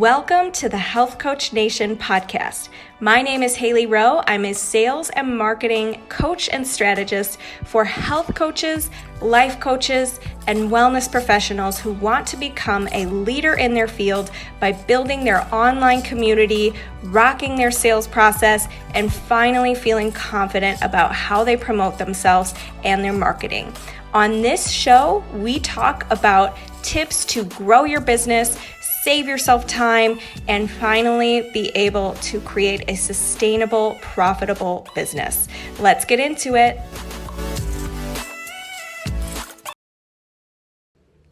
Welcome to the Health Coach Nation podcast. My name is Hailey Rowe. I'm a sales and marketing coach and strategist for health coaches, life coaches, and wellness professionals who want to become a leader in their field by building their online community, rocking their sales process, and finally feeling confident about how they promote themselves and their marketing. On this show, we talk about tips to grow your business, save yourself time, and finally be able to create a sustainable, profitable business. Let's get into it.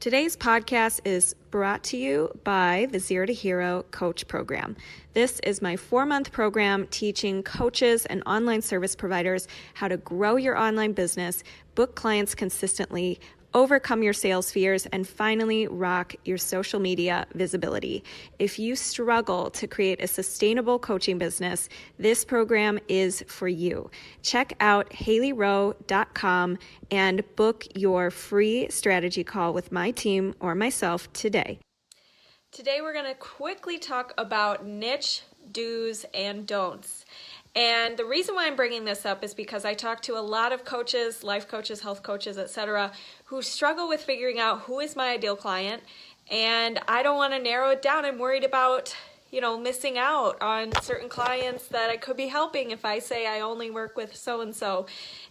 Today's podcast is brought to you by the Zero to Hero Coach Program. This is my 4-month program teaching coaches and online service providers how to grow your online business, book clients consistently, overcome your sales fears, and finally rock your social media visibility. If you struggle to create a sustainable coaching business, this program is for you. Check out HaileyRowe.com and book your free strategy call with my team or myself today. Today we're going to quickly talk about niche do's and don'ts. And the reason why I'm bringing this up is because I talk to a lot of coaches, life coaches, health coaches, etc., who struggle with figuring out who is my ideal client, and I don't want to narrow it down. I'm worried about, missing out on certain clients that I could be helping if I say I only work with so-and-so.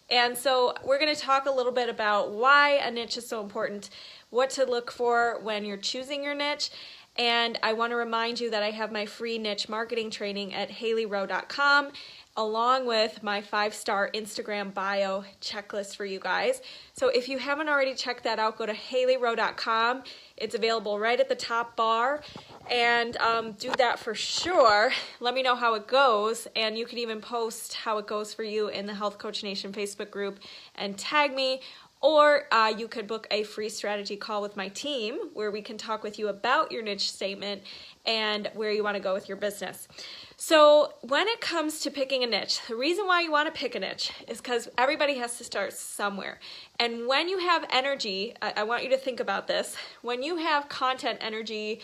And so we're going to talk a little bit about why a niche is so important, what to look for when you're choosing your niche. And I want to remind you that I have my free niche marketing training at HaileyRowe.com, along with my 5-star Instagram bio checklist for you guys. So if you haven't already checked that out, go to HaileyRowe.com. It's available right at the top bar. And do that for sure. Let me know how it goes. And you can even post how it goes for you in the Health Coach Nation Facebook group and tag me. Or you could book a free strategy call with my team where we can talk with you about your niche statement and where you want to go with your business. So when it comes to picking a niche, the reason why you want to pick a niche is because everybody has to start somewhere. And when you have energy, I want you to think about this. When you have content, energy,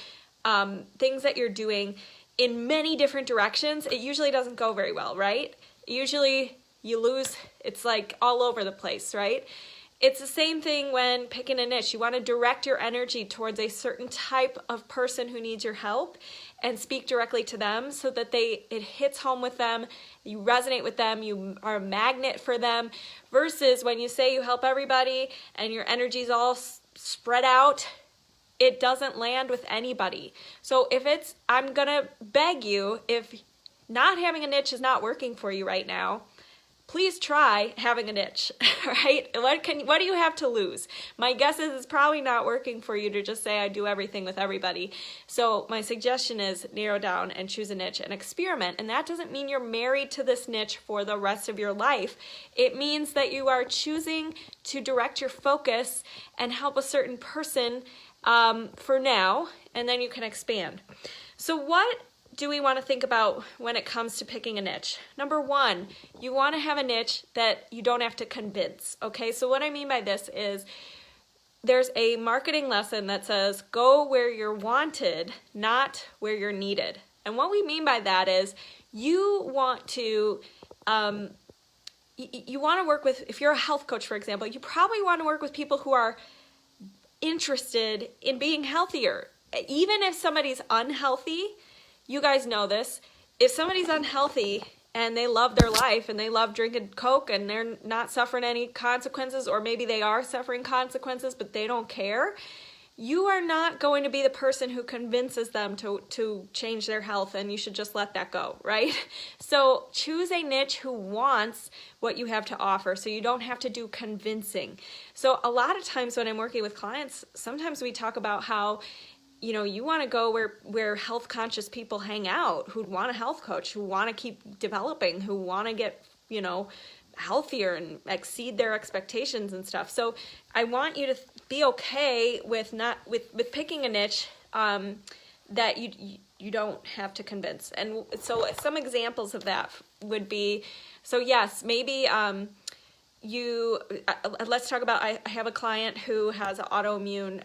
things that you're doing in many different directions, it usually doesn't go very well, right? Usually you lose, it's like all over the place, right? It's the same thing when picking a niche. You want to direct your energy towards a certain type of person who needs your help and speak directly to them so that it hits home with them, you resonate with them, you are a magnet for them, versus when you say you help everybody and your energy's all spread out, it doesn't land with anybody. So I'm going to beg you, if not having a niche is not working for you right now, please try having a niche, right? What do you have to lose? My guess is it's probably not working for you to just say I do everything with everybody. So my suggestion is narrow down and choose a niche and experiment. And that doesn't mean you're married to this niche for the rest of your life. It means that you are choosing to direct your focus and help a certain person for now, and then you can expand. So what do we want to think about when it comes to picking a niche? Number one, you want to have a niche that you don't have to convince, okay? So what I mean by this is there's a marketing lesson that says go where you're wanted, not where you're needed. And what we mean by that is you want to work with, if you're a health coach, for example, you probably want to work with people who are interested in being healthier. Even if somebody's unhealthy, you guys know this. If somebody's unhealthy and they love their life and they love drinking Coke and they're not suffering any consequences, or maybe they are suffering consequences but they don't care, you are not going to be the person who convinces them to change their health, and you should just let that go, right? So choose a niche who wants what you have to offer so you don't have to do convincing. So a lot of times when I'm working with clients, sometimes we talk about how you want to go where health conscious people hang out, who want a health coach, who want to keep developing, who want to get, healthier and exceed their expectations and stuff. So I want you to be okay with picking a niche that you don't have to convince. And so some examples of that would be, so yes, maybe let's talk about, I have a client who has an autoimmune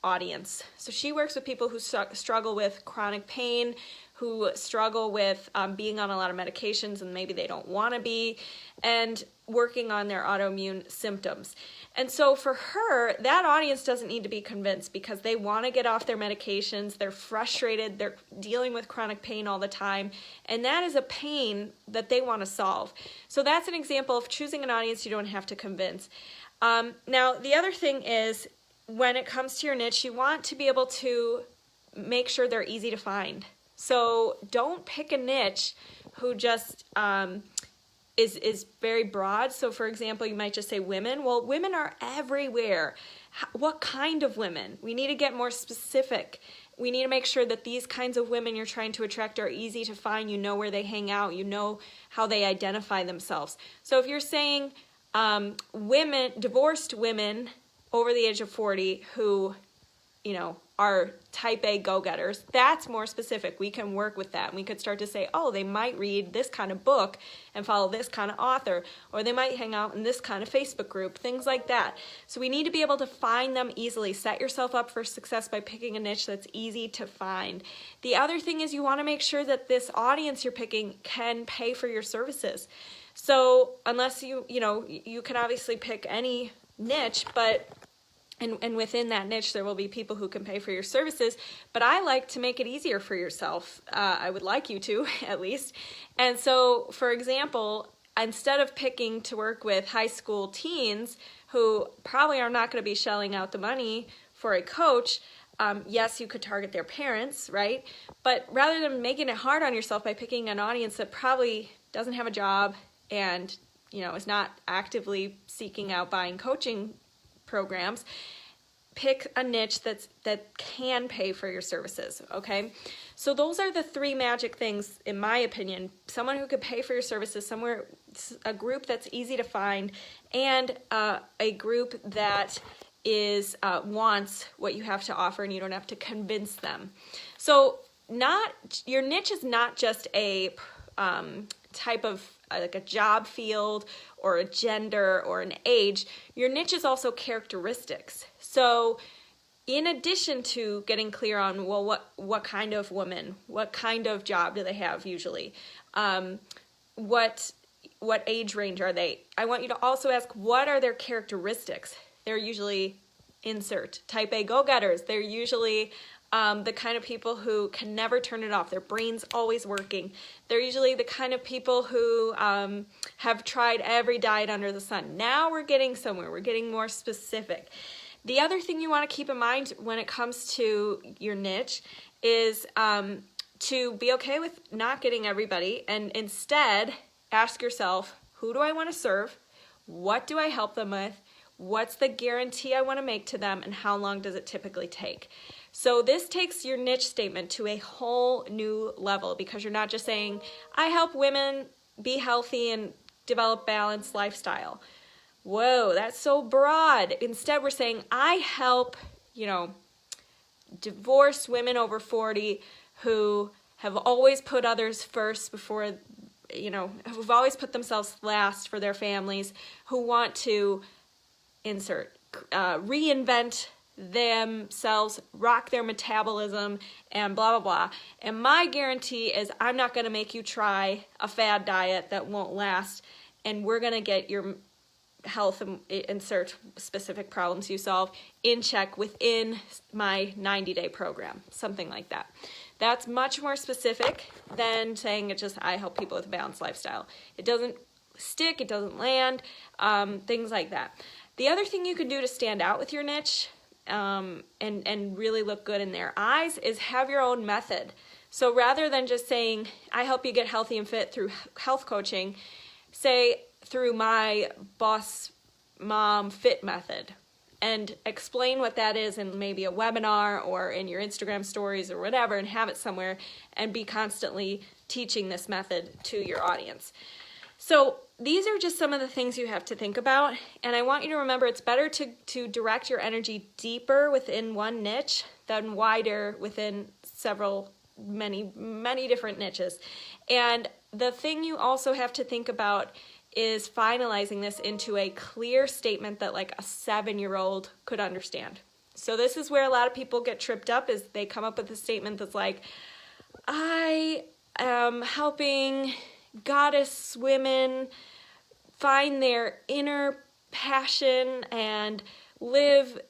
audience. So she works with people who struggle with chronic pain, who struggle with being on a lot of medications and maybe they don't want to be, and working on their autoimmune symptoms. And so for her, that audience doesn't need to be convinced because they want to get off their medications, they're frustrated, they're dealing with chronic pain all the time, and that is a pain that they want to solve. So that's an example of choosing an audience you don't have to convince. Now, the other thing is, when it comes to your niche, you want to be able to make sure they're easy to find. So don't pick a niche who just is very broad. So for example, you might just say women. Well, women are everywhere. What kind of women? We need to get more specific. We need to make sure that these kinds of women you're trying to attract are easy to find. You know where they hang out. You know how they identify themselves. So if you're saying women, divorced women over the age of 40 who, are type A go-getters, that's more specific. We can work with that. And we could start to say, oh, they might read this kind of book and follow this kind of author, or they might hang out in this kind of Facebook group, things like that. So we need to be able to find them easily. Set yourself up for success by picking a niche that's easy to find. The other thing is you want to make sure that this audience you're picking can pay for your services. So unless you can obviously pick any niche, but and within that niche, there will be people who can pay for your services, but I like to make it easier for yourself. I would like you to, at least. And so, for example, instead of picking to work with high school teens who probably are not going to be shelling out the money for a coach, yes, you could target their parents, right? But rather than making it hard on yourself by picking an audience that probably doesn't have a job and, is not actively seeking out buying coaching programs, pick a niche that can pay for your services, okay? So those are the three magic things, in my opinion. Someone who could pay for your services, a group that's easy to find, and a group that wants what you have to offer and you don't have to convince them. So your niche is not just a type of like a job field or a gender or an age. Your niche is also characteristics. So in addition to getting clear on, well, what kind of woman, what kind of job do they have usually? What age range are they? I want you to also ask, what are their characteristics? They're usually type A go-getters. They're usually the kind of people who can never turn it off. Their brain's always working. They're usually the kind of people who have tried every diet under the sun. Now we're getting somewhere. We're getting more specific. The other thing you want to keep in mind when it comes to your niche is to be okay with not getting everybody, and instead ask yourself, who do I want to serve? What do I help them with? What's the guarantee I want to make to them, and how long does it typically take? So this takes your niche statement to a whole new level, because you're not just saying, I help women be healthy and develop balanced lifestyle. Whoa, that's so broad. Instead, we're saying, I help, divorced women over 40 who have always put others first before, who've always put themselves last for their families, who want to reinvent themselves, rock their metabolism, and blah, blah, blah. And my guarantee is I'm not going to make you try a fad diet that won't last, and we're going to get your health and insert specific problems you solve in check within my 90-day program, something like that. That's much more specific than saying I help people with a balanced lifestyle. It doesn't stick, it doesn't land, things like that. The other thing you can do to stand out with your niche and really look good in their eyes is have your own method. So rather than just saying, I help you get healthy and fit through health coaching, say through my Boss Mom Fit method, and explain what that is in maybe a webinar or in your Instagram stories or whatever, and have it somewhere and be constantly teaching this method to your audience. So these are just some of the things you have to think about, and I want you to remember it's better to direct your energy deeper within one niche than wider within many different niches. And the thing you also have to think about is finalizing this into a clear statement that like a 7-year-old could understand. So this is where a lot of people get tripped up, is they come up with a statement that's like, I am helping goddess women find their inner passion and live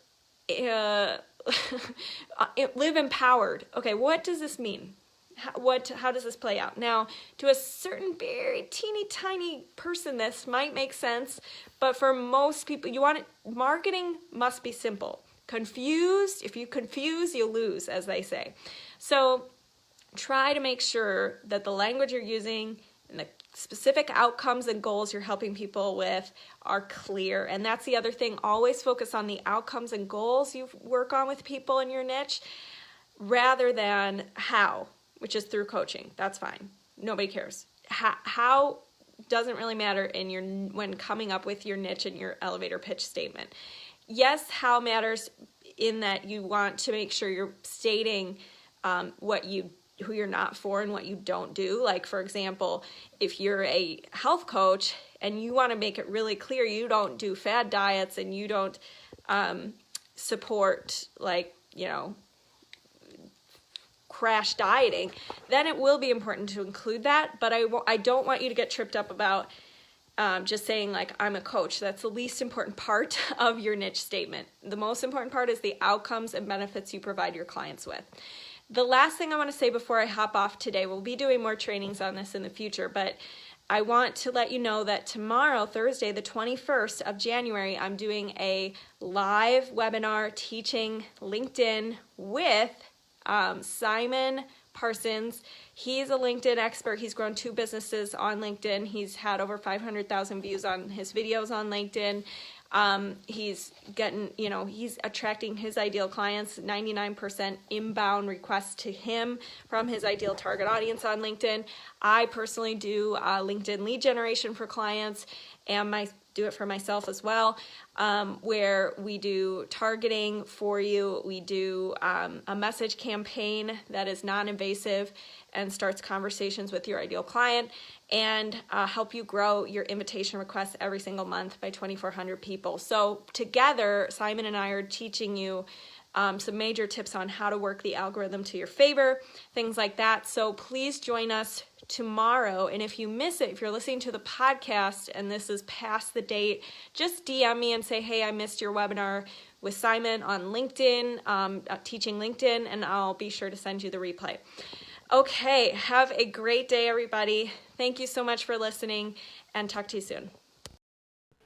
live empowered. Okay, what does this mean? How does this play out? Now, to a certain very teeny tiny person, this might make sense, but for most people, marketing must be simple. If you confuse, you lose, as they say. So try to make sure that the language you're using and the specific outcomes and goals you're helping people with are clear. And that's the other thing. Always focus on the outcomes and goals you work on with people in your niche rather than how, which is through coaching. That's fine. Nobody cares. How doesn't really matter when coming up with your niche and your elevator pitch statement. Yes, how matters in that you want to make sure you're stating who you're not for and what you don't do. Like, for example, if you're a health coach and you want to make it really clear you don't do fad diets and you don't support, crash dieting, then it will be important to include that. But I don't want you to get tripped up about just saying, like, I'm a coach. That's the least important part of your niche statement. The most important part is the outcomes and benefits you provide your clients with. The last thing I want to say before I hop off today, we'll be doing more trainings on this in the future, but I want to let you know that tomorrow, Thursday, the 21st of January, I'm doing a live webinar teaching LinkedIn with Simon Parsons. He's a LinkedIn expert. He's grown 2 businesses on LinkedIn. He's had over 500,000 views on his videos on LinkedIn. He's attracting his ideal clients, 99% inbound requests to him from his ideal target audience on LinkedIn. I personally do LinkedIn lead generation for clients, and do it for myself as well, where we do targeting for you. We do a message campaign that is non-invasive and starts conversations with your ideal client, and help you grow your invitation requests every single month by 2,400 people. So together, Simon and I are teaching you some major tips on how to work the algorithm to your favor, things like that. So please join us tomorrow. And if you miss it, if you're listening to the podcast and this is past the date, just DM me and say, hey, I missed your webinar with Simon on LinkedIn, teaching LinkedIn, and I'll be sure to send you the replay. Okay, have a great day, everybody. Thank you so much for listening, and talk to you soon.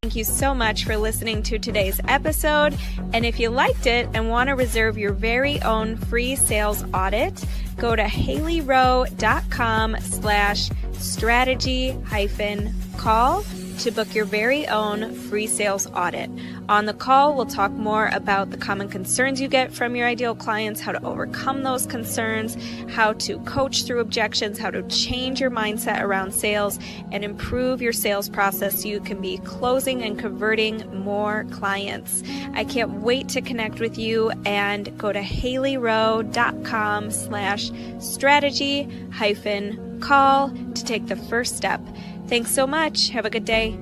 Thank you so much for listening to today's episode. And if you liked it and want to reserve your very own free sales audit, go to haileyrowe.com/strategy-call to book your very own free sales audit. On the call, we'll talk more about the common concerns you get from your ideal clients, how to overcome those concerns, how to coach through objections, how to change your mindset around sales, and improve your sales process so you can be closing and converting more clients. I can't wait to connect with you, and go to haileyrowe.com/strategy-call to take the first step. Thanks so much. Have a good day.